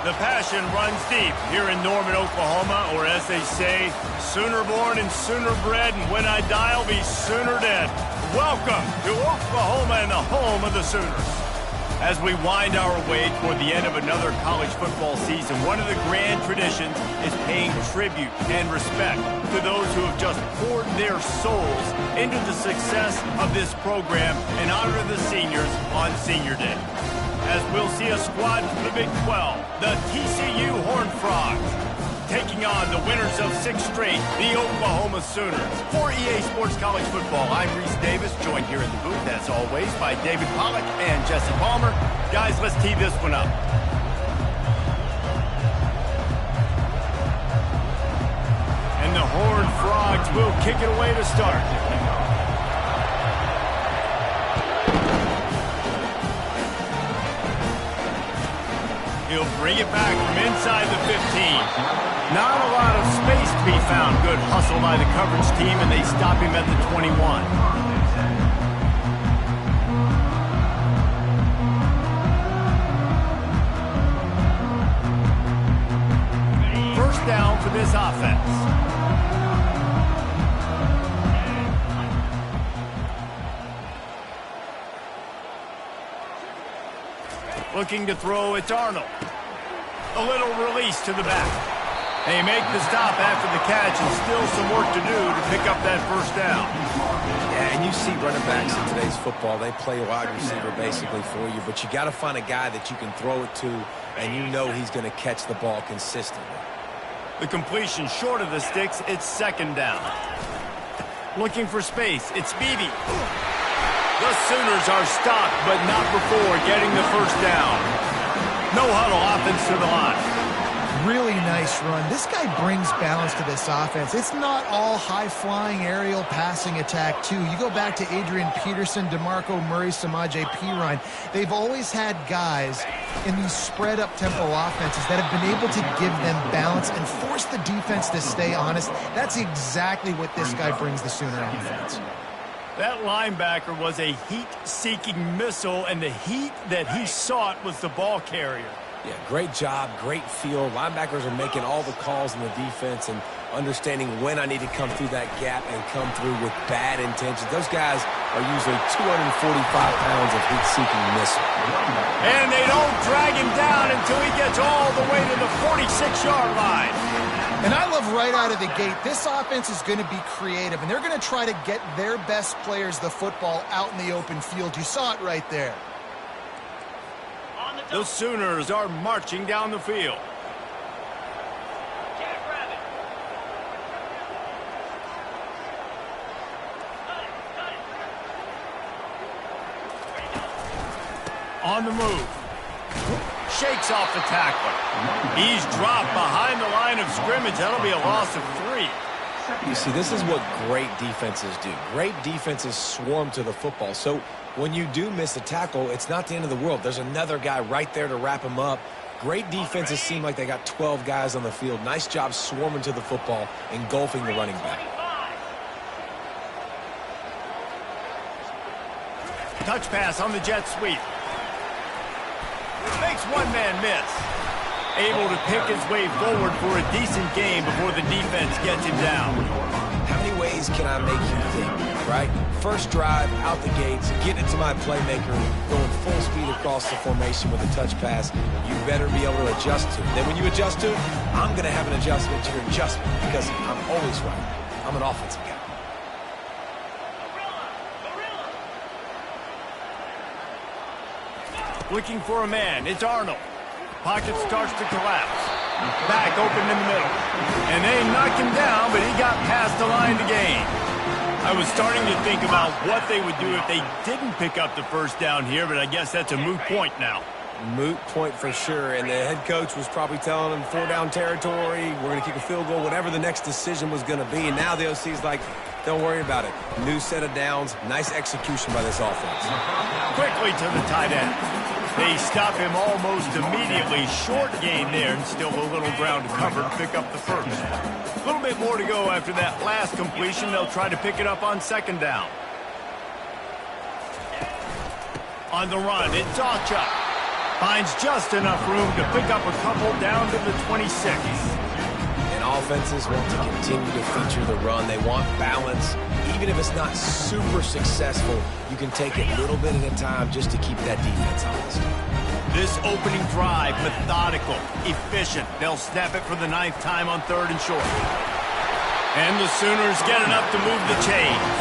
The passion runs deep here in Norman, Oklahoma, or as they say, sooner born and sooner bred, and when I die, I'll be sooner dead. Welcome to Oklahoma and the home of the Sooners. As we wind our way toward the end of another college football season, one of the grand traditions is paying tribute and respect to those who have just poured their souls into the success of this program and honor the seniors on Senior Day. As we'll see a squad from the Big 12, the TCU Horned Frogs, taking on the winners of 6 straight, the Oklahoma Sooners. For EA Sports College Football, I'm Reese Davis, joined here in the booth, as always, by David Pollack and Jesse Palmer. Guys, let's tee this one up. And the Horned Frogs will kick it away to start. He'll bring it back from inside the 15. Not a lot of space to be found. Good hustle by the coverage team, and they stop him at the 21. First down for this offense. Looking to throw, it's Arnold. A little release to the back. They make the stop after the catch, and still some work to do to pick up that first down. Yeah, and you see running backs in today's football, they play wide receiver basically for you, but you got to find a guy that you can throw it to, and you know he's going to catch the ball consistently. The completion short of the sticks, it's second down. Looking for space, it's Beebe. The Sooners are stopped, but not before getting the first down. No huddle offense to the line. Really nice run. This guy brings balance to this offense. It's not all high-flying aerial passing attack, too. You go back to Adrian Peterson, DeMarco Murray, Samaje Perine. They've always had guys in these spread-up tempo offenses that have been able to give them balance and force the defense to stay honest. That's exactly what this guy brings the Sooner offense. That linebacker was a heat-seeking missile, and the heat that he sought was the ball carrier. Yeah, great job, great feel. Linebackers are making all the calls in the defense and understanding when I need to come through that gap and come through with bad intentions. Those guys are usually 245 pounds of heat-seeking missile. And they don't drag him down until he gets all the way to the 46-yard line. And I love right out of the gate, this offense is going to be creative, and they're going to try to get their best players the football out in the open field. You saw it right there. The Sooners are marching down the field. On the move. Shakes off the tackler. He's dropped behind the line of scrimmage. That'll be a loss of 3. You see, this is what great defenses do. Great defenses swarm to the football. So when you do miss a tackle, it's not the end of the world. There's another guy right there to wrap him up. Great defenses seem like they got 12 guys on the field. Nice job swarming to the football, engulfing the running back. Touch pass on the jet sweep. Makes one man miss. Able to pick his way forward for a decent game before the defense gets him down. How many ways can I make you think, right? First drive, out the gates, getting it to my playmaker, going full speed across the formation with a touch pass. You better be able to adjust to it. Then when you adjust to it, I'm going to have an adjustment to your adjustment because I'm always right. I'm an offensive guy. Looking for a man. It's Arnold. Pocket starts to collapse. Back open in the middle. And they knocked him down, but he got past the line to gain. I was starting to think about what they would do if they didn't pick up the first down here, but I guess that's a moot point now. Moot point for sure, and the head coach was probably telling them 4-down territory, we're going to kick a field goal, whatever the next decision was going to be. And now the OC's like, don't worry about it. New set of downs, nice execution by this offense. Quickly to the tight end. They stop him almost immediately. Short gain there, and still a little ground to cover to pick up the first. A little bit more to go after that last completion. They'll try to pick it up on second down. On the run, it's Dawchuk. Finds just enough room to pick up a couple down to the 26. And offenses want to continue to feature the run. They want balance. Even if it's not super successful, you can take it little bit at a time just to keep that defense honest. This opening drive, methodical, efficient. They'll snap it for the 9th time on 3rd and short. And the Sooners get enough to move the chains.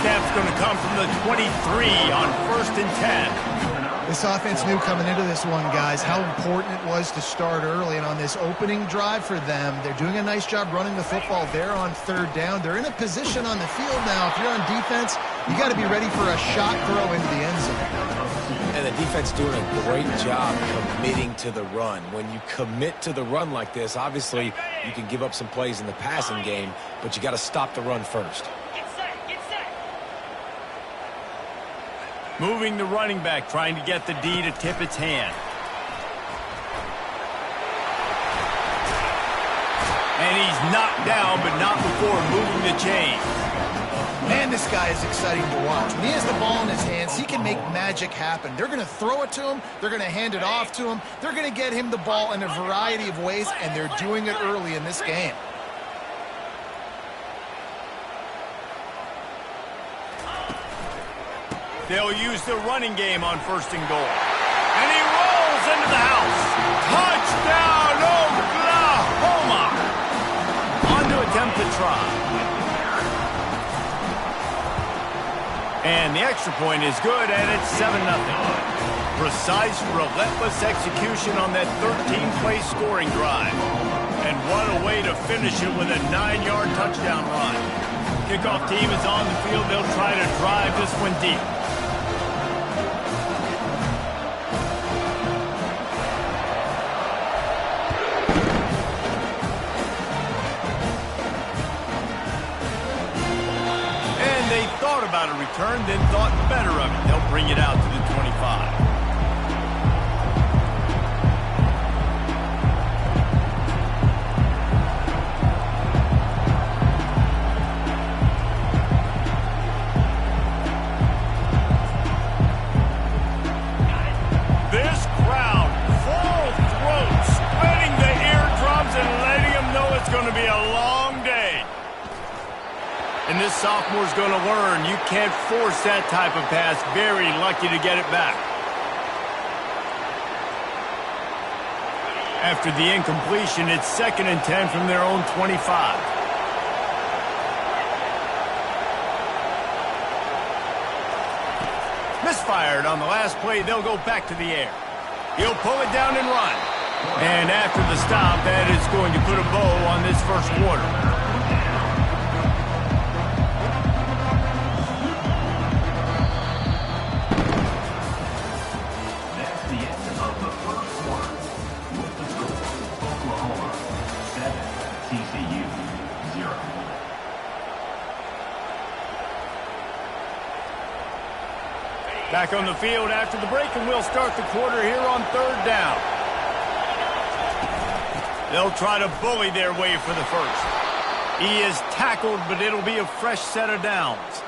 Snap's going to come from the 23 on 1st and 10. This offense knew coming into this one, guys, how important it was to start early. And on this opening drive for them, they're doing a nice job running the football there on 3rd down. They're in a position on the field now. If you're on defense, you got to be ready for a shot throw into the end zone. And the defense doing a great job committing to the run. When you commit to the run like this, obviously you can give up some plays in the passing game, but you got to stop the run first. Moving the running back, trying to get the D to tip its hand. And he's knocked down, but not before moving the chains. Man, this guy is exciting to watch. When he has the ball in his hands, he can make magic happen. They're going to throw it to him. They're going to hand it off to him. They're going to get him the ball in a variety of ways, and they're doing it early in this game. They'll use the running game on 1st and goal. And he rolls into the house. Touchdown, Oklahoma! On to attempt to try. And the extra point is good, and it's 7-0. Precise, relentless execution on that 13-play scoring drive. And what a way to finish it with a 9-yard touchdown run. Kickoff team is on the field. They'll try to drive this one deep. About a return, then thought better of it. They'll bring it out to the 25. This crowd, full throat, splitting the eardrums and letting them know it's going to be a long day. And this sophomore's going to learn you can't force that type of pass. Very lucky to get it back. After the incompletion, it's 2nd and 10 from their own 25. Misfired on the last play. They'll go back to the air. He'll pull it down and run. And after the stop, that is going to put a bow on this first quarter. Back on the field after the break, and we'll start the quarter here on 3rd down. They'll try to bully their way for the first. He is tackled, but it'll be a fresh set of downs.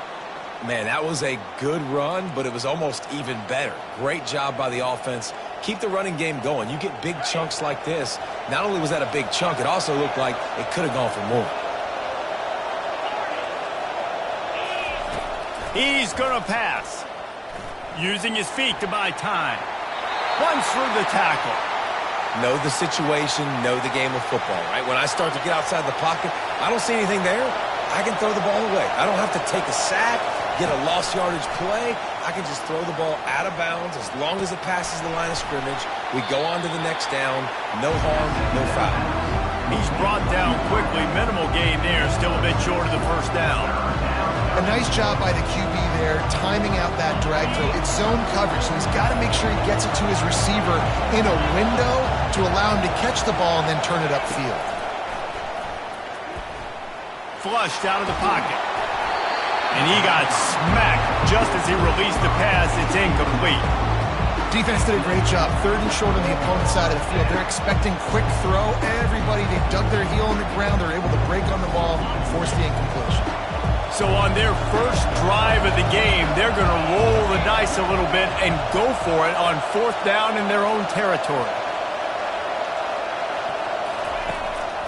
Man, that was a good run, but it was almost even better. Great job by the offense. Keep the running game going. You get big chunks like this. Not only was that a big chunk, it also looked like it could have gone for more. He's going to pass. Using his feet to buy time. Runs through the tackle. Know the situation, know the game of football, right? When I start to get outside the pocket, I don't see anything there. I can throw the ball away. I don't have to take a sack, get a lost yardage play. I can just throw the ball out of bounds as long as it passes the line of scrimmage. We go on to the next down. No harm, no foul. He's brought down quickly. Minimal gain there. Still a bit short of the first down. A nice job by the QB there, timing out that drag throw. It's zone coverage, so he's got to make sure he gets it to his receiver in a window to allow him to catch the ball and then turn it upfield. Flushed out of the pocket. And he got smacked just as he released the pass. It's incomplete. Defense did a great job. 3rd and short on the opponent's side of the field. They're expecting quick throw. Everybody, they dug their heel in the ground. They're able to break on the ball and force the incompletion. So on their first drive of the game, they're going to roll the dice a little bit and go for it on 4th down in their own territory.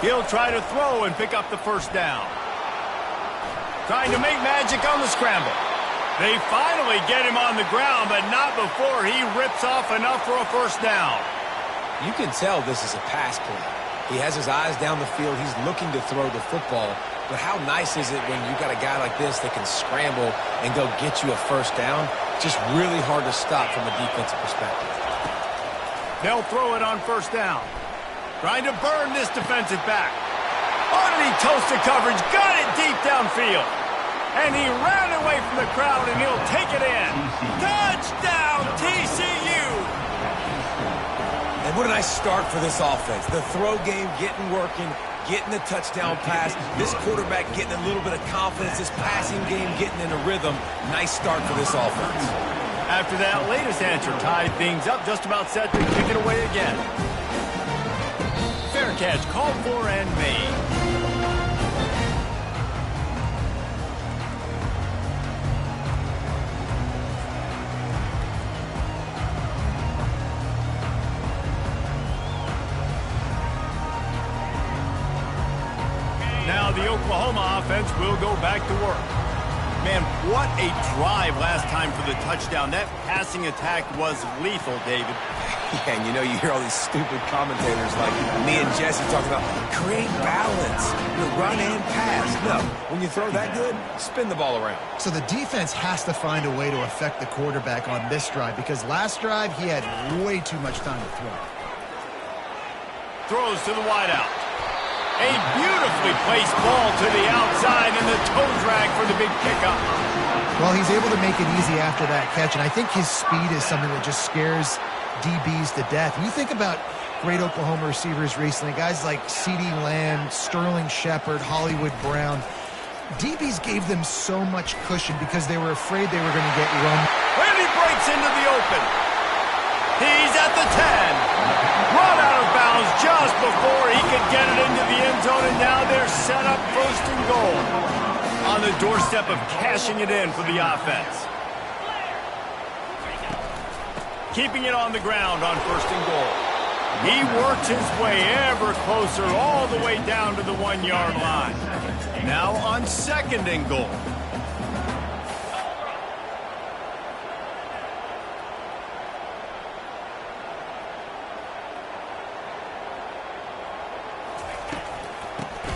He'll try to throw and pick up the 1st down. Trying to make magic on the scramble. They finally get him on the ground, but not before he rips off enough for a 1st down. You can tell this is a pass play. He has his eyes down the field. He's looking to throw the football. But how nice is it when you got a guy like this that can scramble and go get you a 1st down? Just really hard to stop from a defensive perspective. They'll throw it on 1st down. Trying to burn this defensive back. Oh, did he toast the coverage? Got it deep downfield. And he ran away from the crowd, and he'll take it in. Touchdown, TCU! And what a nice start for this offense. The throw game getting working, getting the touchdown pass. This quarterback getting a little bit of confidence. This passing game getting in a rhythm. Nice start for this offense. After that latest answer tied things up, just about set to kick it away again. Fair catch called for and made. Now the Oklahoma offense will go back to work. Man, what a drive last time for the touchdown. That passing attack was lethal, David. Yeah, and you hear all these stupid commentators like me and Jesse talking about create balance, run and pass. No, when you throw that good, spin the ball around. So the defense has to find a way to affect the quarterback on this drive because last drive he had way too much time to throw. Throws to the wideout. A beautifully placed ball to the outside and the toe drag for the big pickup. Well, he's able to make it easy after that catch, and I think his speed is something that just scares DBs to death. And you think about great Oklahoma receivers recently, guys like CeeDee Lamb, Sterling Shepard, Hollywood Brown. DBs gave them so much cushion because they were afraid they were going to get run. And he breaks into the open. He's at the 10. Run out of bounds just before he could get it into the end zone, and now they're set up 1st and goal. On the doorstep of cashing it in for the offense. Keeping it on the ground on 1st and goal. He works his way ever closer all the way down to the 1-yard line. Now on 2nd and goal.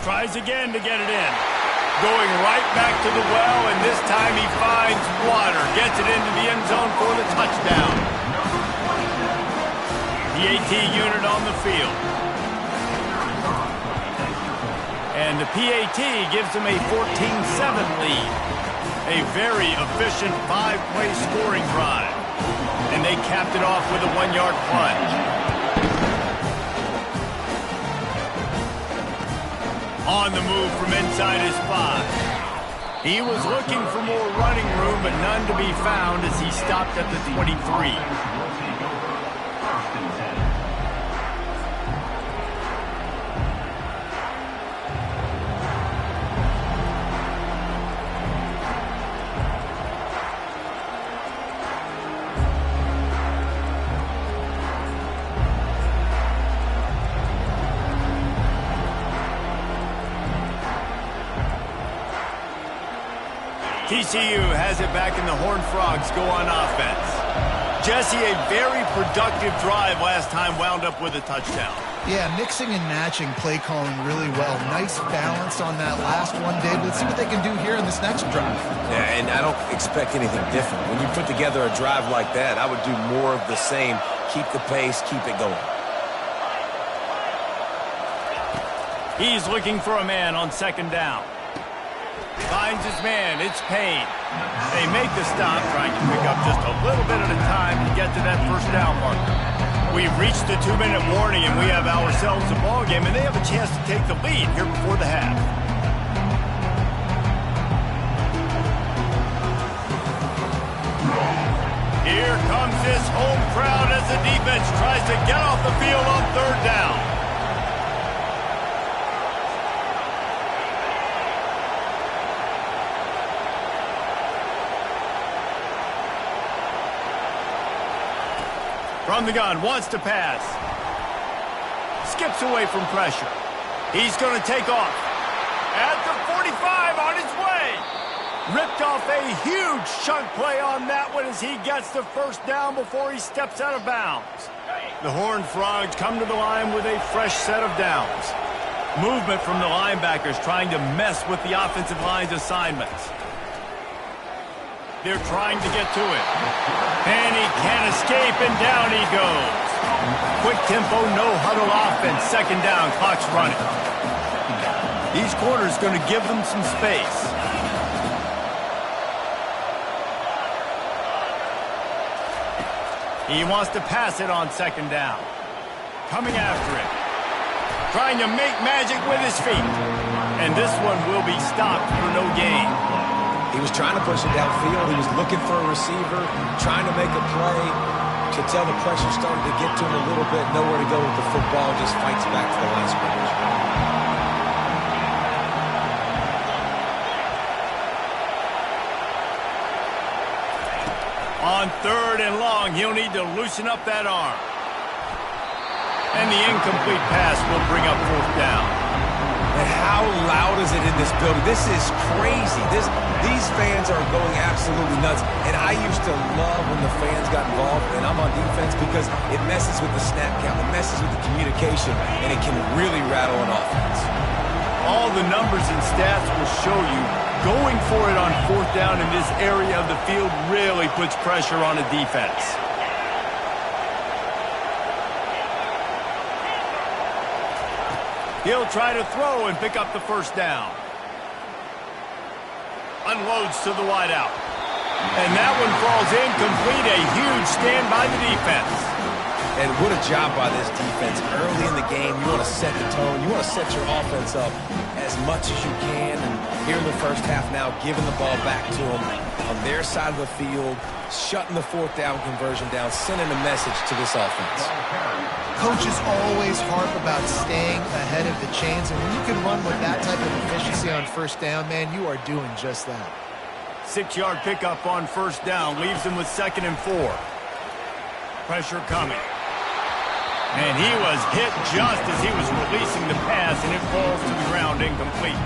Tries again to get it in. Going right back to the well, and this time he finds water. Gets it into the end zone for the touchdown. The AT unit on the field. And the PAT gives them a 14-7 lead. A very efficient 5-play scoring drive. And they capped it off with a 1-yard plunge. On the move from inside his 5. He was looking for more running room, but none to be found as he stopped at the 23. TCU has it back, and the Horned Frogs go on offense. Jesse, a very productive drive last time, wound up with a touchdown. Yeah, mixing and matching play calling really well. Nice balance on that last one, Dave. Let's see what they can do here in this next drive. Yeah, and I don't expect anything different. When you put together a drive like that, I would do more of the same. Keep the pace, keep it going. He's looking for a man on 2nd down. Finds his man. It's Payne. They make the stop, trying to pick up just a little bit at a time to get to that 1st down marker. We've reached the 2-minute warning, and we have ourselves a ball game, and they have a chance to take the lead here before the half. Here comes this home crowd as the defense tries to get off the field on 3rd down. From the gun, wants to pass. Skips away from pressure. He's going to take off. At the 45, on his way. Ripped off a huge chunk play on that one as he gets the first down before he steps out of bounds. The Horned Frogs come to the line with a fresh set of downs. Movement from the linebackers trying to mess with the offensive line's assignments. They're trying to get to it. And he can't escape, and down he goes. Quick tempo, no huddle offense. Second down, clock's running. These corners going to give them some space. He wants to pass it on second down. Coming after it. Trying to make magic with his feet. And this one will be stopped for no gain. He was trying to push it downfield. He was looking for a receiver, trying to make a play. Could tell the pressure started to get to him a little bit. Nowhere to go with the football. Just fights back to the line of scrimmage. On third and long, he'll need to loosen up that arm. And the incomplete pass will bring up fourth down. And how loud is it in this building? This is crazy. These fans are going absolutely nuts. And I used to love when the fans got involved, and I'm on defense, because it messes with the snap count, it messes with the communication, and it can really rattle an offense. All the numbers and stats will show you going for it on fourth down in this area of the field really puts pressure on a defense. He'll try to throw and pick up the first down. Unloads to the wideout. And that one falls incomplete. A huge stand by the defense. And what a job by this defense. Early in the game, you want to set the tone. You want to set your offense up as much as you can. And here in the first half now, giving the ball back to them on their side of the field, shutting the fourth down conversion down, sending a message to this offense. Coaches always harp about staying ahead of the chains, and when you can run with that type of efficiency on first down, man, you are doing just that. 6-yard pickup on first down leaves him with 2nd and 4. Pressure coming. And he was hit just as he was releasing the pass, and it falls to the ground incomplete.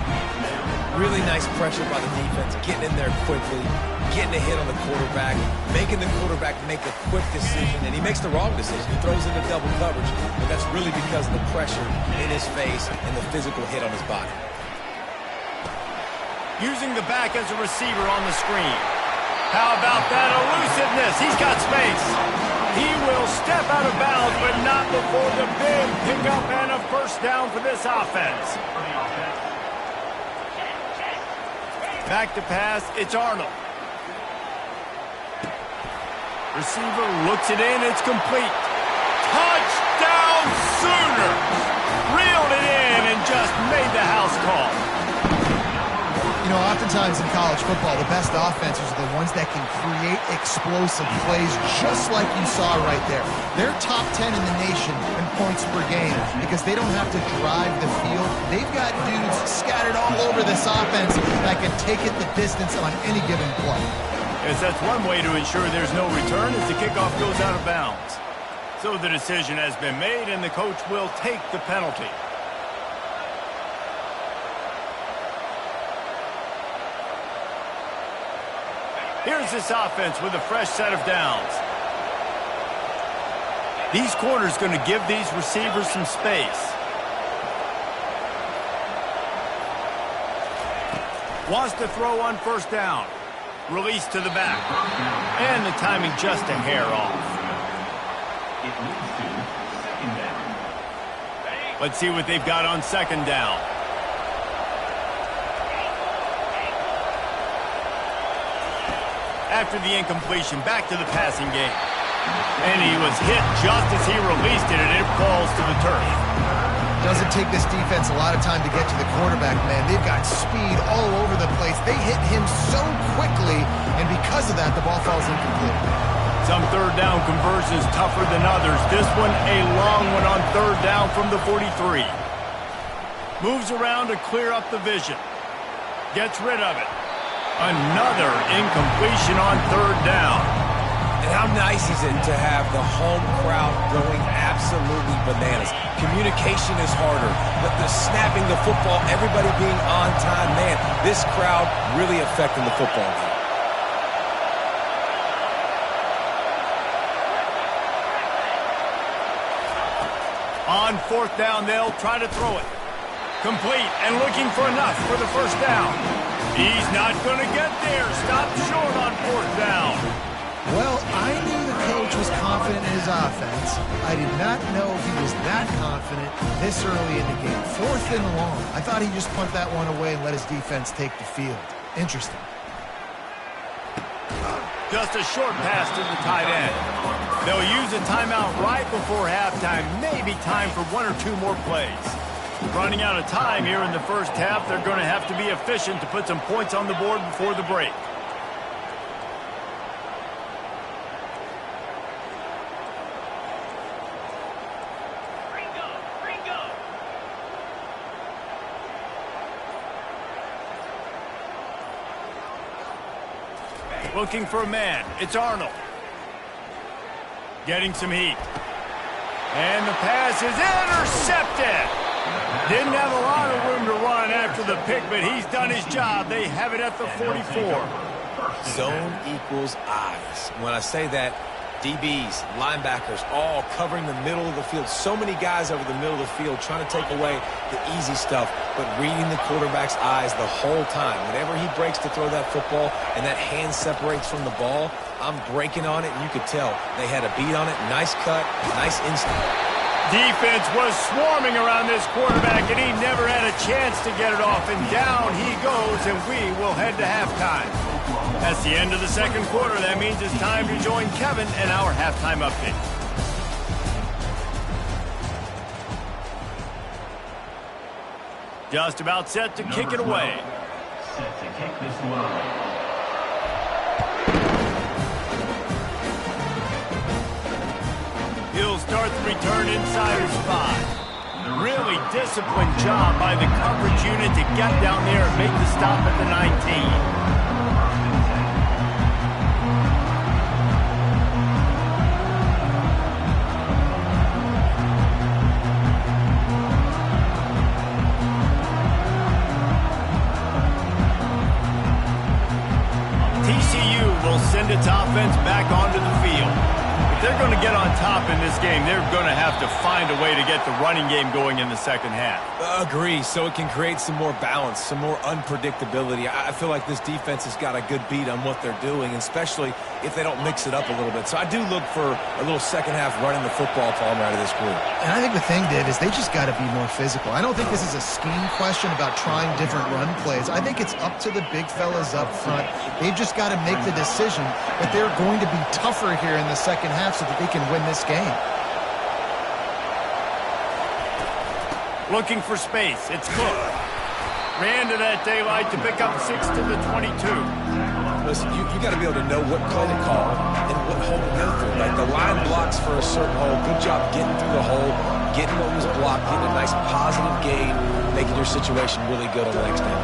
Really nice pressure by the defense, getting in there quickly, getting a hit on the quarterback, making the quarterback make a quick decision, and he makes the wrong decision. He throws into double coverage, but that's really because of the pressure in his face and the physical hit on his body. Using the back as a receiver on the screen. How about that elusiveness? He's got space. He will step out of bounds, but not before the big pickup and a first down for this offense. Back to pass, it's Arnold. Receiver looks it in, it's complete. Touchdown Sooners! Reeled it in and just made the house call. You know, oftentimes in college football, the best offenses are the ones that can create explosive plays, just like you saw right there. They're top 10 in the nation in points per game because they don't have to drive the field. They've got dudes scattered all over this offense that can take it the distance on any given play. Yes, that's one way to ensure there's no return as the kickoff goes out of bounds. So the decision has been made, and the coach will take the penalty. Here's this offense with a fresh set of downs. These corners going to give these receivers some space. Wants to throw on first down. Release to the back. And the timing just a hair off. Let's see what they've got on second down. After the incompletion, back to the passing game. And he was hit just as he released it, and it falls to the turf. Doesn't take this defense a lot of time to get to the quarterback, man. They've got speed all over the place. They hit him so quickly, and because of that, the ball falls incomplete. Some third down conversions tougher than others. This one, a long one on third down from the 43. Moves around to clear up the vision. Gets rid of it. Another incompletion on third down. And how How nice is it to have the home crowd going absolutely bananas? Communication is harder. The snapping the football, everybody being on time. Man, this crowd really affecting the football game. On fourth down, they'll try to throw it. Complete and looking for enough for the first down. He's not going to get there. Stop short on fourth down. Well, I knew the coach was confident in his offense. I did not know he was that confident this early in the game. Fourth and long. I thought he'd just punt that one away and let his defense take the field. Interesting. Just a short pass to the tight end. They'll use a timeout right before halftime. Maybe time for one or two more plays. Running out of time here in the first half. They're going to have to be efficient to put some points on the board before the break. Looking for a man. It's Arnold. Getting some heat. And the pass is intercepted. Didn't have a lot of room to run after the pick, but he's done his job. They have it at the 44. Zone equals eyes. When I say that, DBs, linebackers, all covering the middle of the field. So many guys over the middle of the field trying to take away the easy stuff, but reading the quarterback's eyes the whole time. Whenever he breaks to throw that football and that hand separates from the ball, I'm breaking on it, and you could tell they had a beat on it. Nice cut, nice instinct. Defense was swarming around this quarterback, and he never had a chance to get it off. And down he goes, and we will head to halftime. That's the end of the second quarter. That means it's time to join Kevin and our halftime update. Just about set to kick it away. Set to kick this one. He'll start the return inside his spot. Really disciplined job by the coverage unit to get down there and make the stop at the 19. TCU will send its offense back onto the field. If they're going to get on top in this game, they're going to have to find a way to get the running game going in the second half. Agree, so it can create some more balance, some more unpredictability. I feel like this defense has got a good beat on what they're doing, especially if they don't mix it up a little bit. So I do look for a little second half running the football Palmer out of this group. And I think the thing, Dave, is they just got to be more physical. I don't think this is a scheme question about trying different run plays. I think it's up to the big fellas up front. They've just got to make the decision that they're going to be tougher here in the second half so that they can win this game. Looking for space. It's Cook. Ran to that daylight to pick up 6 to the 22. Listen, you got to be able to know what play to call and what hole to go through. Like the line blocks for a certain hole. Good job getting through the hole, getting what was blocked, getting a nice positive gain, making your situation really good on the next down.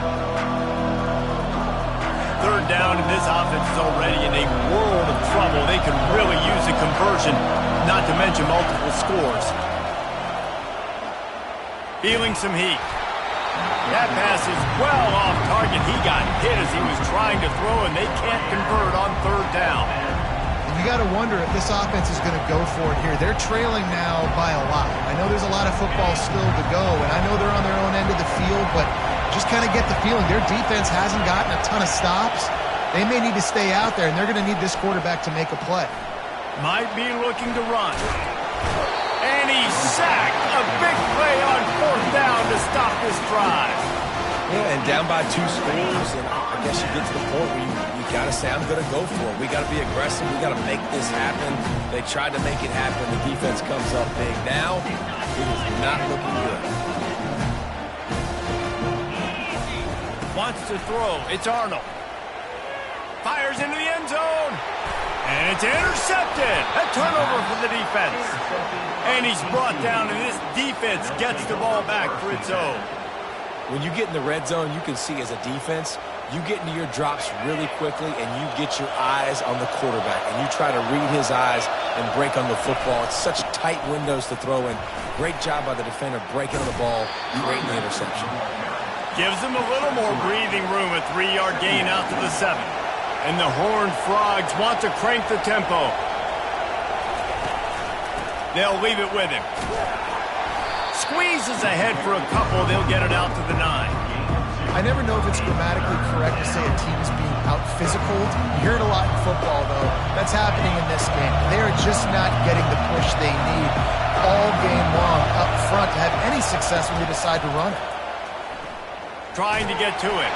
Third down, and this offense is already in a world of trouble. They can really use a conversion, not to mention multiple scores. Feeling some heat. That pass is well off target. He got hit as he was trying to throw, and they can't convert on third down. And you got to wonder if this offense is going to go for it here. They're trailing now by a lot. I know there's a lot of football still to go, and I know they're on their own end of the field, but just kind of get the feeling their defense hasn't gotten a ton of stops. They may need to stay out there, and they're going to need this quarterback to make a play. Might be looking to run. And he's sacked. A big play on fourth down to stop this drive. Yeah, and down by 2 scores, and I guess you get to the point where you got to say, I'm going to go for it. We got to be aggressive. We got to make this happen. They tried to make it happen. The defense comes up big. Now, it is not looking good. Wants to throw. It's Arnold. Fires into the end zone. And it's intercepted. A turnover for the defense. And he's brought down, and this defense gets the ball back for its own. When you get in the red zone, you can see as a defense, You get into your drops really quickly, and you get your eyes on the quarterback, and you try to read his eyes and break on the football. It's such tight windows to throw in. Great job by the defender breaking on the ball, creating the interception. Gives him a little more breathing room, a 3-yard gain out to the 7. And the Horned Frogs want to crank the tempo. They'll leave it with him. Squeezes ahead for a couple. They'll get it out to the 9. I never know if it's grammatically correct to say a team's being out-physicaled. You hear it a lot in football, though. That's happening in this game. They are just not getting the push they need all game long up front to have any success when they decide to run it. Trying to get to it.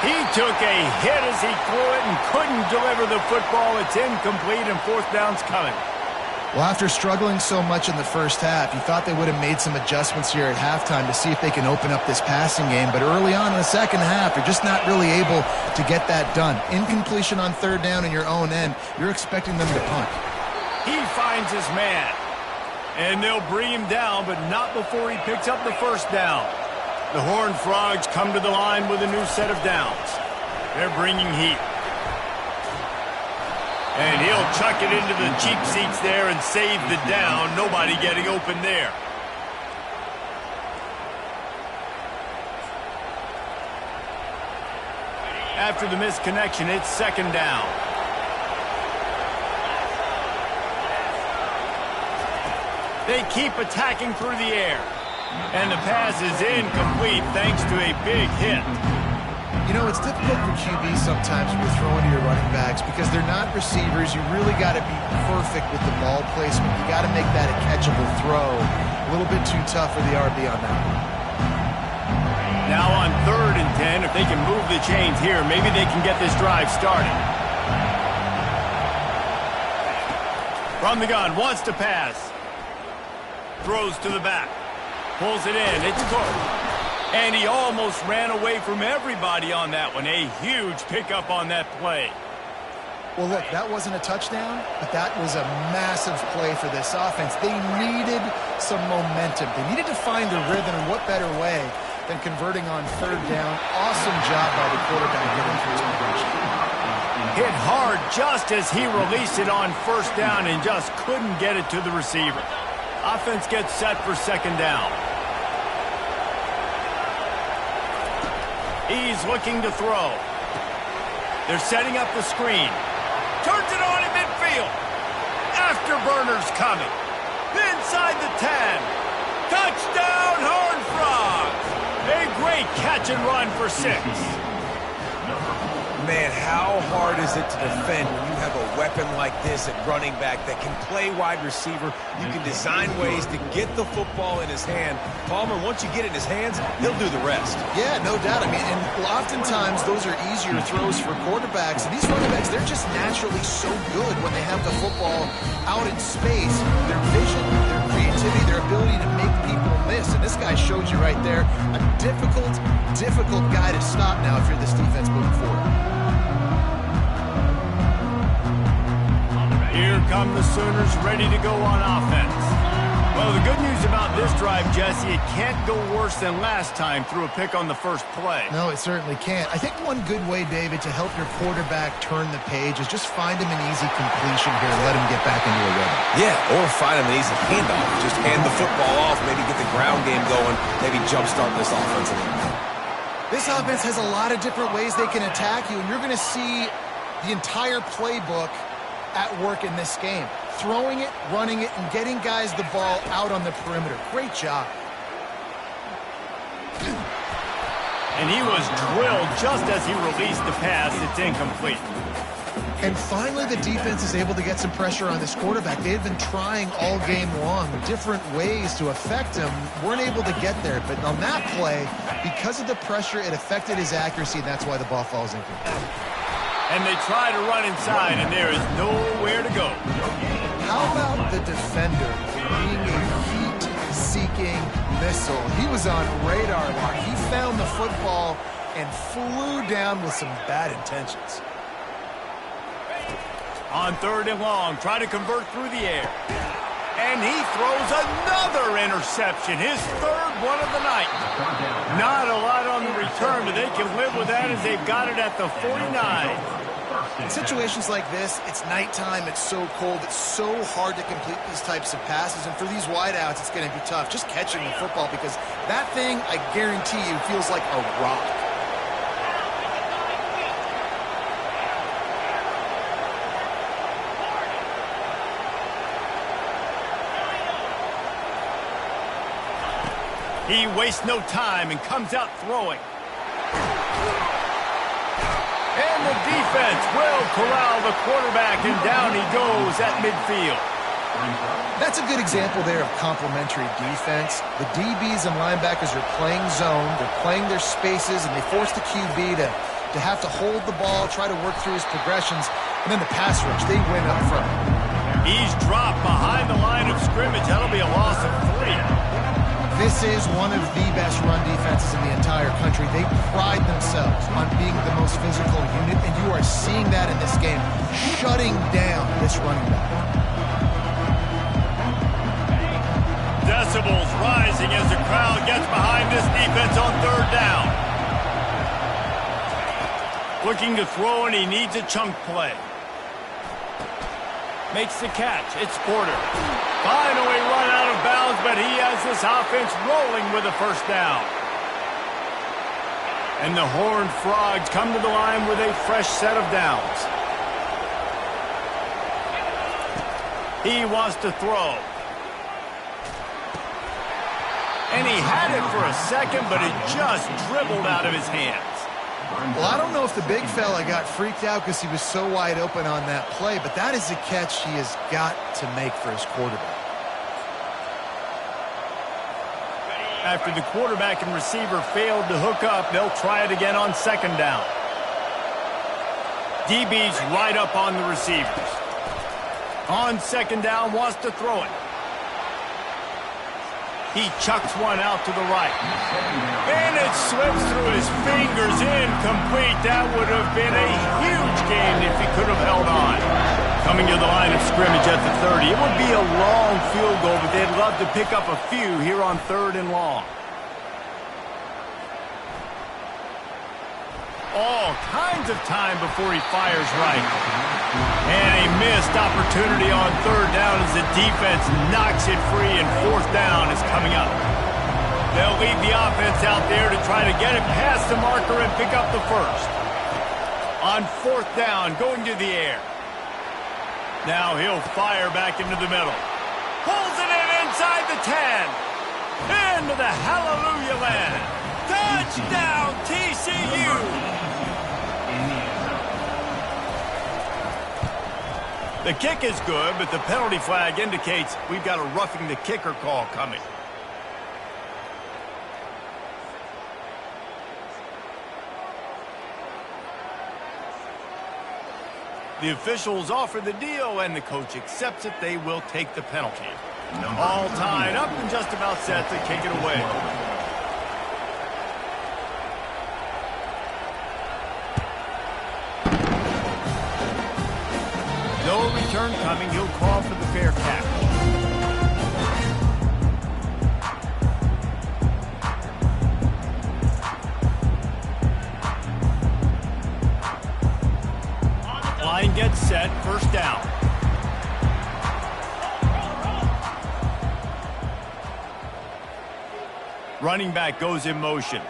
He took a hit as he threw it and couldn't deliver the football. It's incomplete and 4th down's coming. Well, after struggling so much in the first half, you thought they would have made some adjustments here at halftime to see if they can open up this passing game. But early on in the second half, they're just not really able to get that done. Incompletion on 3rd down in your own end, you're expecting them to punt. He finds his man. And they'll bring him down, but not before he picks up the 1st down. The Horned Frogs come to the line with a new set of downs. They're bringing heat. And he'll chuck it into the cheap seats there and save the down. Nobody getting open there. After the misconnection, it's 2nd down. They keep attacking through the air. And the pass is incomplete thanks to a big hit. You know, it's difficult for QBs sometimes when you're throwing to your running backs because they're not receivers. You really got to be perfect with the ball placement. You got to make that a catchable throw. A little bit too tough for the RB on that one. Now on 3rd and 10, if they can move the chains here, maybe they can get this drive started. From the gun, wants to pass. Throws to the back. Pulls it in. It's Cook. And he almost ran away from everybody on that one. A huge pickup on that play. Well, look, that wasn't a touchdown, but that was a massive play for this offense. They needed some momentum. They needed to find the rhythm, and what better way than converting on 3rd down. Awesome job by the quarterback getting through his progression. Hit hard just as he released it on 1st down and just couldn't get it to the receiver. Offense gets set for 2nd down. He's looking to throw. They're setting up the screen. Turns it on in midfield. Afterburner's coming. Inside the 10. Touchdown, Horned Frogs. A great catch and run for 6. Man, how hard is it to defend when you have a weapon like this at running back that can play wide receiver? You can design ways to get the football in his hand. Palmer, once you get it in his hands, he'll do the rest. Yeah, no doubt. I mean, and oftentimes those are easier throws for quarterbacks. And these running backs, they're just naturally so good when they have the football out in space. Their vision, their creativity, their ability to make people miss. And this guy showed you right there a difficult guy to stop now if you're this defense moving forward. Here come the Sooners ready to go on offense. Well, the good news about this drive, Jesse, it can't go worse than last time through a pick on the first play. No, it certainly can't. I think one good way, David, to help your quarterback turn the page is just find him an easy completion here and let him get back into a rhythm. Yeah, or find him an easy handoff. Just hand the football off, maybe get the ground game going, maybe jumpstart this offense a little bit. This offense has a lot of different ways they can attack you, and you're going to see the entire playbook at work in this game. Throwing it, running it, and getting guys the ball out on the perimeter. Great job. And he was drilled just as he released the pass. It's incomplete. And finally, the defense is able to get some pressure on this quarterback. They've been trying all game long different ways to affect him. Weren't able to get there. But on that play, because of the pressure, it affected his accuracy, and that's why the ball falls incomplete. And they try to run inside, and there is nowhere to go. How about the defender being a heat-seeking missile? He was on radar lock. He found the football and flew down with some bad intentions. On 3rd and long, try to convert through the air. And he throws another interception, his third one of the night. Not a lot on the return, but they can live with that as they've got it at the 49. In situations like this, it's nighttime, it's so cold, it's so hard to complete these types of passes, and for these wideouts, it's going to be tough. Just catching the football, because that thing, I guarantee you, feels like a rock. He wastes no time and comes out throwing. And the defense will corral the quarterback, and down he goes at midfield. That's a good example there of complementary defense. The DBs and linebackers are playing zone, they're playing their spaces, and they force the QB to have to hold the ball, try to work through his progressions, and then the pass rush, they win up front. He's dropped behind the line of scrimmage. That'll be a loss of 3. This is one of the best run defenses in the entire country. They pride themselves on being the most physical unit, and you are seeing that in this game, shutting down this running back. Decibels rising as the crowd gets behind this defense on third down. Looking to throw, and he needs a chunk play. Makes the catch. It's Porter. Finally run out of bounds, but he has this offense rolling with a first down. And the Horned Frogs come to the line with a fresh set of downs. He wants to throw. And he had it for a second, but it just dribbled out of his hands. Well, I don't know if the big fella got freaked out because he was so wide open on that play, but that is a catch he has got to make for his quarterback. After the quarterback and receiver failed to hook up, they'll try it again on second down. DB's right up on the receivers. On second down, wants to throw it. He chucks one out to the right. And it slips through his fingers, incomplete. That would have been a huge gain if he could have held on. Coming to the line of scrimmage at the 30. It would be a long field goal, but they'd love to pick up a few here on third and long. All kinds of time before he fires right. And a missed opportunity on third down as the defense knocks it free, and fourth down is coming up. They'll lead the offense out there to try to get it past the marker and pick up the first. On fourth down, going to the air. Now he'll fire back into the middle. Pulls it in inside the 10. Into the hallelujah land. Touchdown, TCU! The kick is good, but the penalty flag indicates we've got a roughing the kicker call coming. The officials offer the deal, and the coach accepts it. They will take the penalty. All tied up and just about set to kick it away. No return coming. He'll call for the fair catch. Line gets set. First down. Running back goes in motion.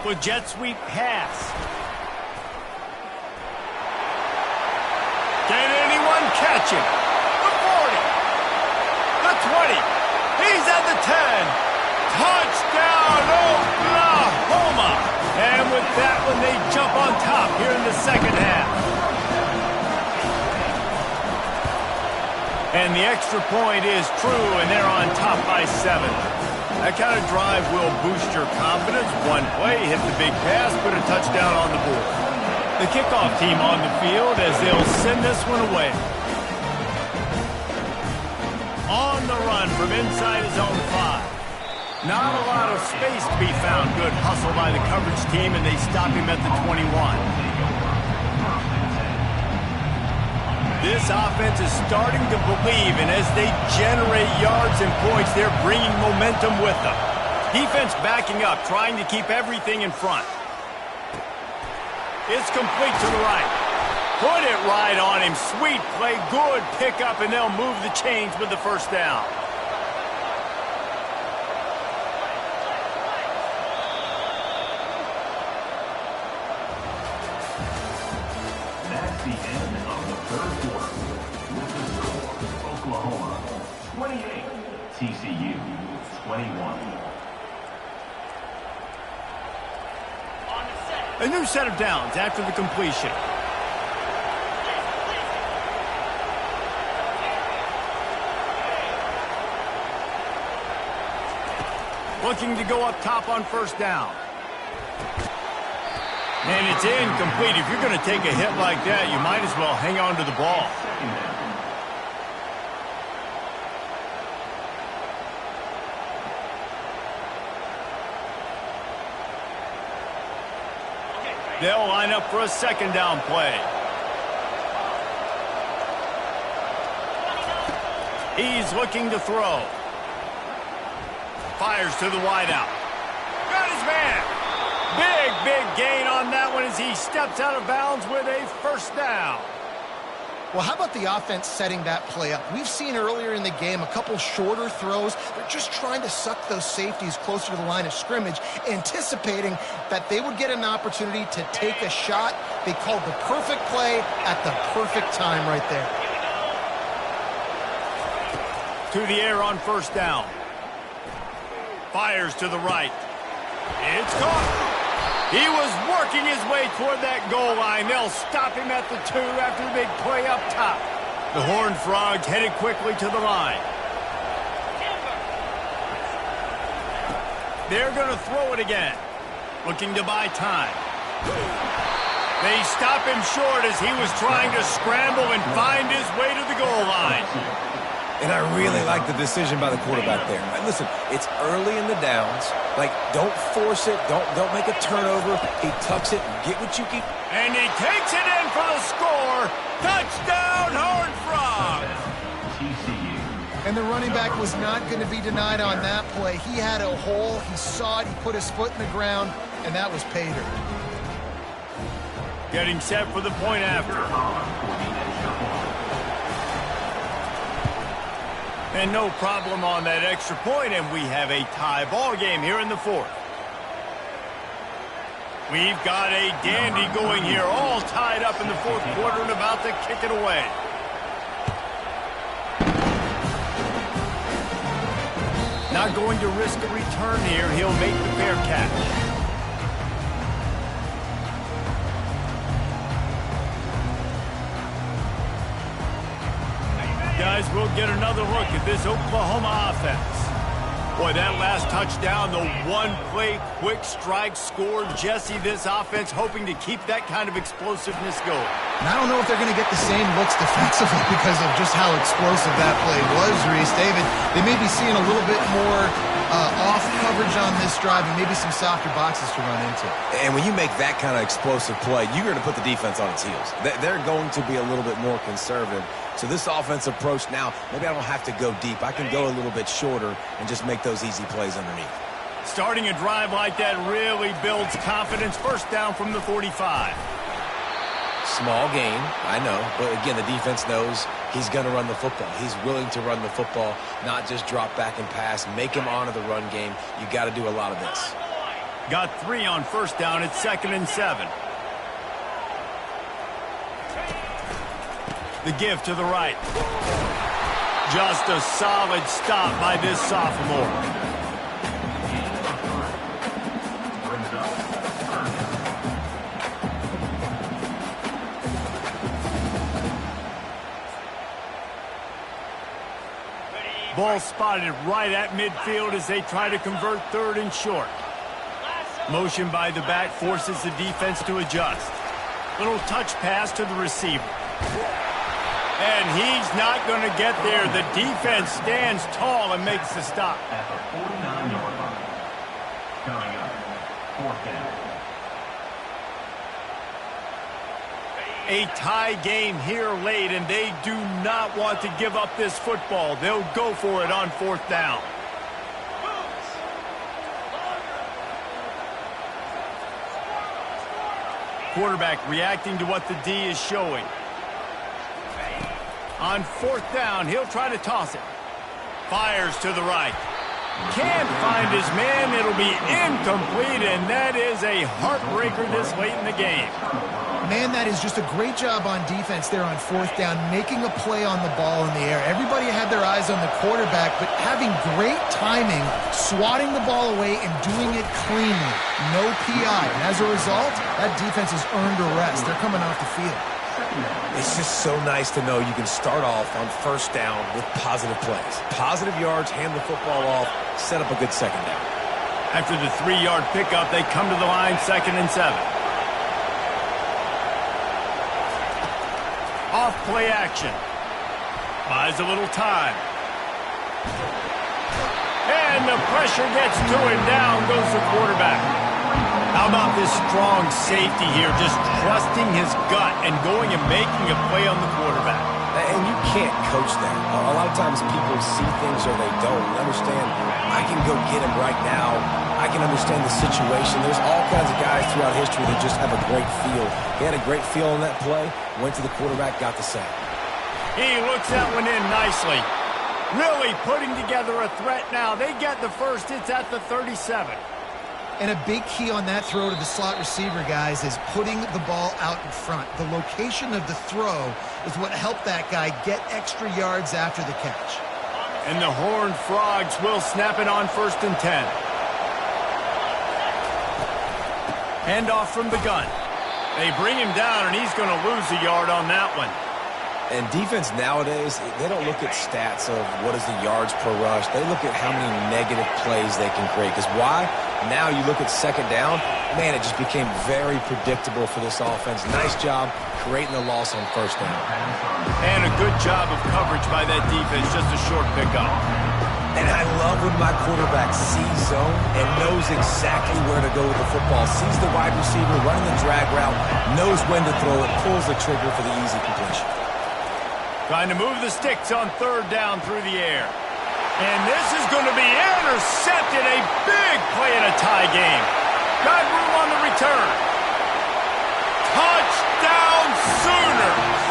With jet sweep pass. Can anyone catch him? The 40. The 20. He's at the 10. Touchdown, Oklahoma. And with that one, they jump on top here in the second half. And the extra point is true, and they're on top by 7. That kind of drive will boost your confidence. One play, hit the big pass, put a touchdown on the board. The kickoff team on the field as they'll send this one away. On the run from inside his own 5. Not a lot of space to be found. Good hustle by the coverage team, and they stop him at the 21. This offense is starting to believe, and as they generate yards and points, they're bringing momentum with them. Defense backing up, trying to keep everything in front. It's complete to the right. Put it right on him. Sweet play, good pickup, and they'll move the chains with the first down. That's the end of the third quarter. With the score, Oklahoma 28, TCU 21. A new set of downs after the completion. Looking to go up top on first down. And it's incomplete. If you're going to take a hit like that, you might as well hang on to the ball. They'll line up for a second down play. He's looking to throw. Fires to the wideout. Got his man. Big gain on that one as he steps out of bounds with a first down. Well, how about the offense setting that play up? We've seen earlier in the game a couple shorter throws. They're just trying to suck those safeties closer to the line of scrimmage, anticipating that they would get an opportunity to take a shot. They called the perfect play at the perfect time right there. To the air on first down. Fires to the right. It's caught. He was working his way toward that goal line. They'll stop him at the 2 after the big play up top. The Horned Frogs headed quickly to the line. They're going to throw it again. Looking to buy time. They stop him short as he was trying to scramble and find his way to the goal line. And I really like the decision by the quarterback there. Listen, it's early in the downs. Like, don't force it. Don't make a turnover. He tucks it. Get what you can. And he takes it in for the score. Touchdown, Horned Frogs! TCU. And the running back was not going to be denied on that play. He had a hole. He saw it. He put his foot in the ground, and that was pay dirt. Getting set for the point after. And no problem on that extra point, and we have a tie ball game here in the fourth. We've got a dandy going here, all tied up in the fourth quarter and about to kick it away. Not going to risk a return here. He'll make the fair catch. Guys, we'll get another look at this Oklahoma offense. Boy, that last touchdown, the one-play quick strike scored. Jesse, this offense hoping to keep that kind of explosiveness going. And I don't know if they're going to get the same looks defensively because of just how explosive that play was, Reese. David, they may be seeing a little bit more off coverage on this drive and maybe some softer boxes to run into. And when you make that kind of explosive play, you're going to put the defense on its heels. They're going to be a little bit more conservative. So this offense approach now, maybe I don't have to go deep. I can go a little bit shorter and just make those easy plays underneath. Starting a drive like that really builds confidence. First down from the 45. Small gain, I know. But again, the defense knows he's going to run the football. He's willing to run the football, not just drop back and pass. Make him honor the run game. You got to do a lot of this. Got 3 on first down. It's 2nd and 7. The give to the right. Just a solid stop by this sophomore. Ball spotted right at midfield as they try to convert 3rd and short. Motion by the back forces the defense to adjust. Little touch pass to the receiver. And he's not going to get there. The defense stands tall and makes the stop. At the 49-yard line. Coming up, 4th down. A tie game here late, and they do not want to give up this football. They'll go for it on 4th down. Quarterback reacting to what the D is showing. On 4th down, he'll try to toss it. Fires to the right. Can't find his man. It'll be incomplete, and that is a heartbreaker this late in the game. Man, that is just a great job on defense there on 4th down, making a play on the ball in the air. Everybody had their eyes on the quarterback, but having great timing, swatting the ball away, and doing it cleanly. No PI. And as a result, that defense has earned a rest. They're coming off the field. It's just so nice to know you can start off on 1st down with positive plays. Positive yards, hand the football off, set up a good 2nd down. After the 3-yard pickup, they come to the line 2nd and 7. Off play action. Buys a little time. And the pressure gets to him. Down goes the quarterback. How about this strong safety here, just trusting his gut and going and making a play on the quarterback. And you can't coach that. A lot of times people see things or they don't. Understand, I can go get him right now. I can understand the situation. There's all kinds of guys throughout history that just have a great feel. He had a great feel on that play, went to the quarterback, got the sack. He looks that one in nicely. Really putting together a threat now. They get the first. It's at the 37. And a big key on that throw to the slot receiver, guys, is putting the ball out in front. The location of the throw is what helped that guy get extra yards after the catch. And the Horned Frogs will snap it on 1st and 10. Handoff from the gun. They bring him down, and he's going to lose a yard on that one. And defense nowadays, they don't look at stats of what is the yards per rush. They look at how many negative plays they can create. Because why? Now you look at 2nd down, man, it just became very predictable for this offense. Nice job creating the loss on 1st down. And a good job of coverage by that defense, just a short pickup. And I love when my quarterback sees zone and knows exactly where to go with the football. Sees the wide receiver running the drag route, knows when to throw it, pulls the trigger for the easy completion. Trying to move the sticks on 3rd down through the air. And this is going to be intercepted. A big play in a tie game. Got room on the return. Touchdown Sooners.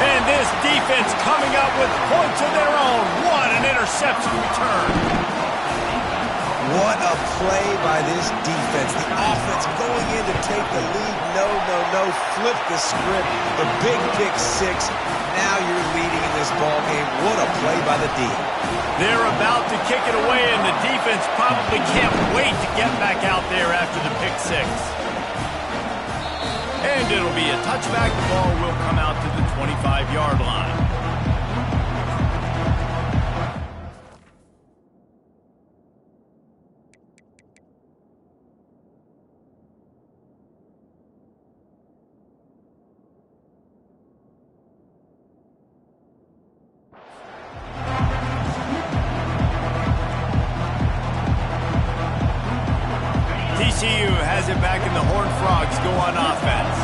And this defense coming up with points of their own. What an interception return. What a play by this defense. The offense going in to take the lead. No. Flip the script. The big pick 6. Now you're leading in this ball game. What a play by the D. They're about to kick it away, and the defense probably can't wait to get back out there after the pick 6. And it'll be a touchback. The ball will come out to the 25-yard line. TCU has it back, and the Horned Frogs go on offense.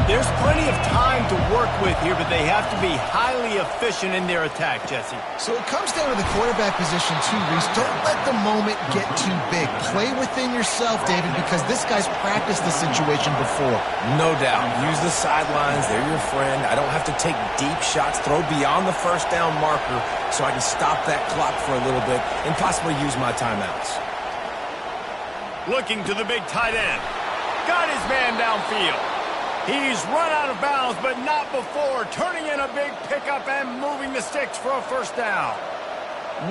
There's plenty of time to work with here, but they have to be highly efficient in their attack, Jesse. So it comes down to the quarterback position too, Reese. Don't let the moment get too big. Play within yourself, David, because this guy's practiced the situation before. No doubt. Use the sidelines. They're your friend. I don't have to take deep shots. Throw beyond the 1st down marker so I can stop that clock for a little bit and possibly use my timeouts. Looking to the big tight end. Got his man downfield. He's run out of bounds, but not before. Turning in a big pickup and moving the sticks for a 1st down.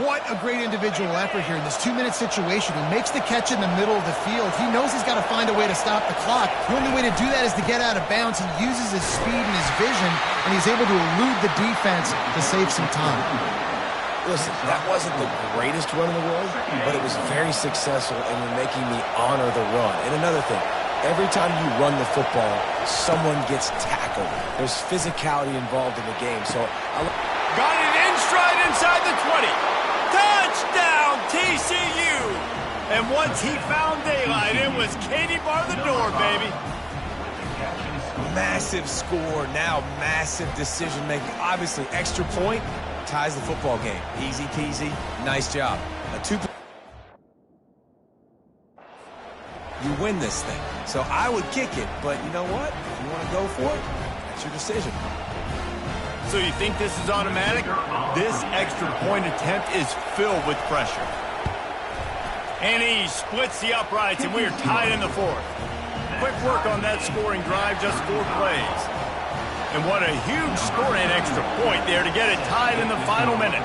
What a great individual effort here in this 2-minute situation. He makes the catch in the middle of the field. He knows he's got to find a way to stop the clock. The only way to do that is to get out of bounds. He uses his speed and his vision, and he's able to elude the defense to save some time. Listen, that wasn't the greatest run in the world, but it was very successful, and you're making me honor the run. And another thing, every time you run the football, someone gets tackled. There's physicality involved in the game. So got it in stride inside the 20. Touchdown, TCU. And once he found daylight, it was Katie bar the door, baby. Massive score, now massive decision-making. Obviously, extra point ties the football game. Easy peasy, nice job. A 2 You win this thing. So I would kick it, but you know what? If you want to go for it, that's your decision. So you think this is automatic? This extra point attempt is filled with pressure. And he splits the uprights, and we are tied in the fourth. Quick work on that scoring drive, just 4 plays. And what a huge score and extra point there to get it tied in the final minute.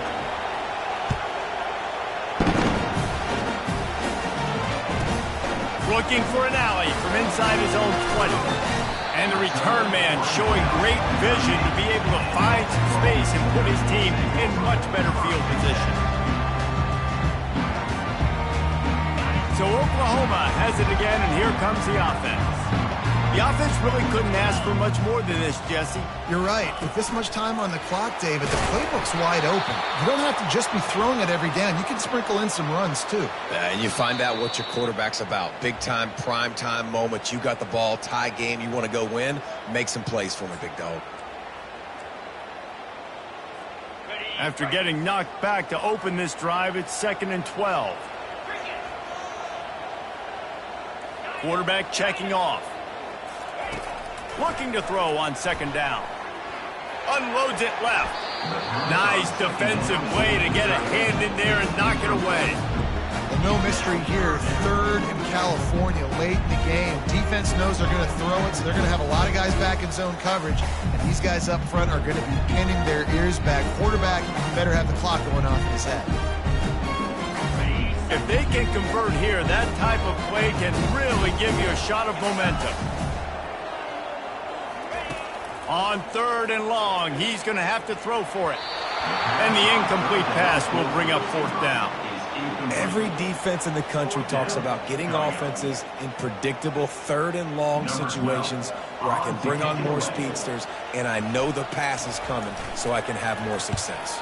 Looking for an alley from inside his own 20. And the return man showing great vision to be able to find some space and put his team in much better field position. So Oklahoma has it again, and here comes the offense. The offense really couldn't ask for much more than this, Jesse. You're right. With this much time on the clock, David, the playbook's wide open. You don't have to just be throwing it every down. You can sprinkle in some runs, too. And you find out what your quarterback's about. Big-time, prime-time moment. You got the ball, tie game, you want to go win. Make some plays for me, big dog. After getting knocked back to open this drive, it's 2nd and 12. Quarterback checking off. Looking to throw on 2nd down. Unloads it left. Nice defensive play to get a hand in there and knock it away. Well, no mystery here. 3rd in California, late in the game. Defense knows they're going to throw it, so they're going to have a lot of guys back in zone coverage. And these guys up front are going to be pinning their ears back. Quarterback better have the clock going off in his head. If they can convert here, that type of play can really give you a shot of momentum. On 3rd and long, he's going to have to throw for it. And the incomplete pass will bring up 4th down. Every defense in the country talks about getting offenses in predictable 3rd and long situations where I can bring on more speedsters and I know the pass is coming so I can have more success.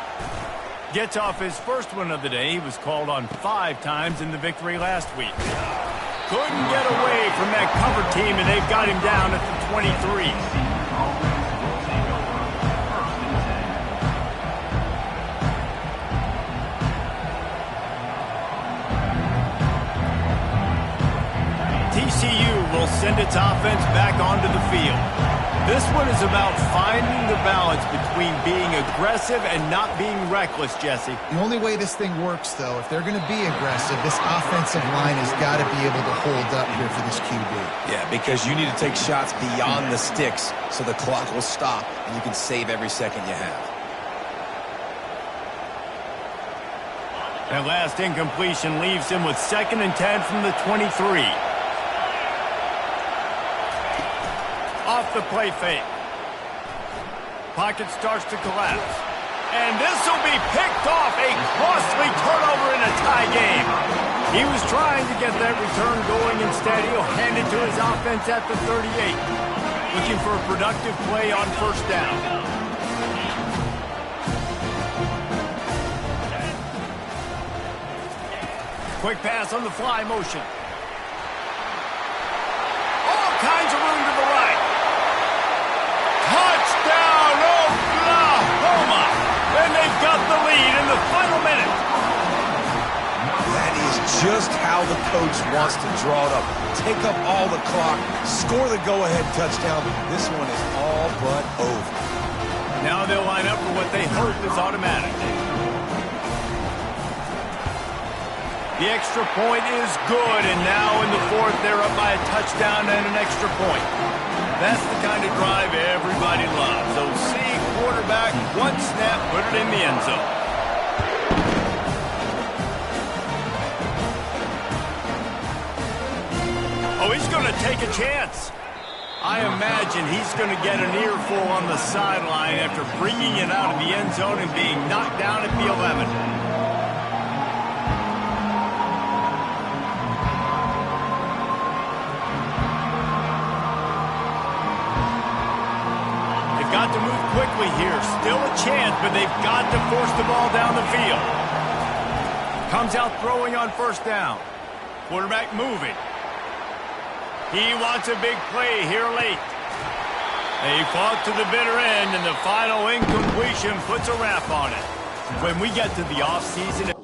Gets off his first one of the day. He was called on 5 times in the victory last week. Couldn't get away from that cover team, and they've got him down at the 23. TCU will send its offense back onto the field. This one is about finding the balance between being aggressive and not being reckless, Jesse. The only way this thing works, though, if they're going to be aggressive, this offensive line has got to be able to hold up here for this QB. Yeah, because you need to take shots beyond the sticks so the clock will stop and you can save every second you have. That last incompletion leaves him with 2nd and 10 from the 23. Off the play fake. Pocket starts to collapse. And this will be picked off. A costly turnover in a tie game. He was trying to get that return going. Instead, he'll hand it to his offense at the 38. Looking for a productive play on 1st down. Quick pass on the fly motion. All kinds of room to the right. Touchdown, Oklahoma! And they've got the lead in the final minute. That is just how the coach wants to draw it up. Take up all the clock, score the go-ahead touchdown. This one is all but over. Now they'll line up for what they hope is automatic. The extra point is good, and now in the 4th, they're up by a touchdown and an extra point. That's the kind of drive everybody loves. OC quarterback, one snap, put it in the end zone. Oh, he's going to take a chance. I imagine he's going to get an earful on the sideline after bringing it out of the end zone and being knocked down at the 11. Got to move quickly here. Still a chance, but they've got to force the ball down the field. Comes out throwing on 1st down. Quarterback moving. He wants a big play here late. He fought to the bitter end, and the final incompletion puts a wrap on it. When we get to the offseason...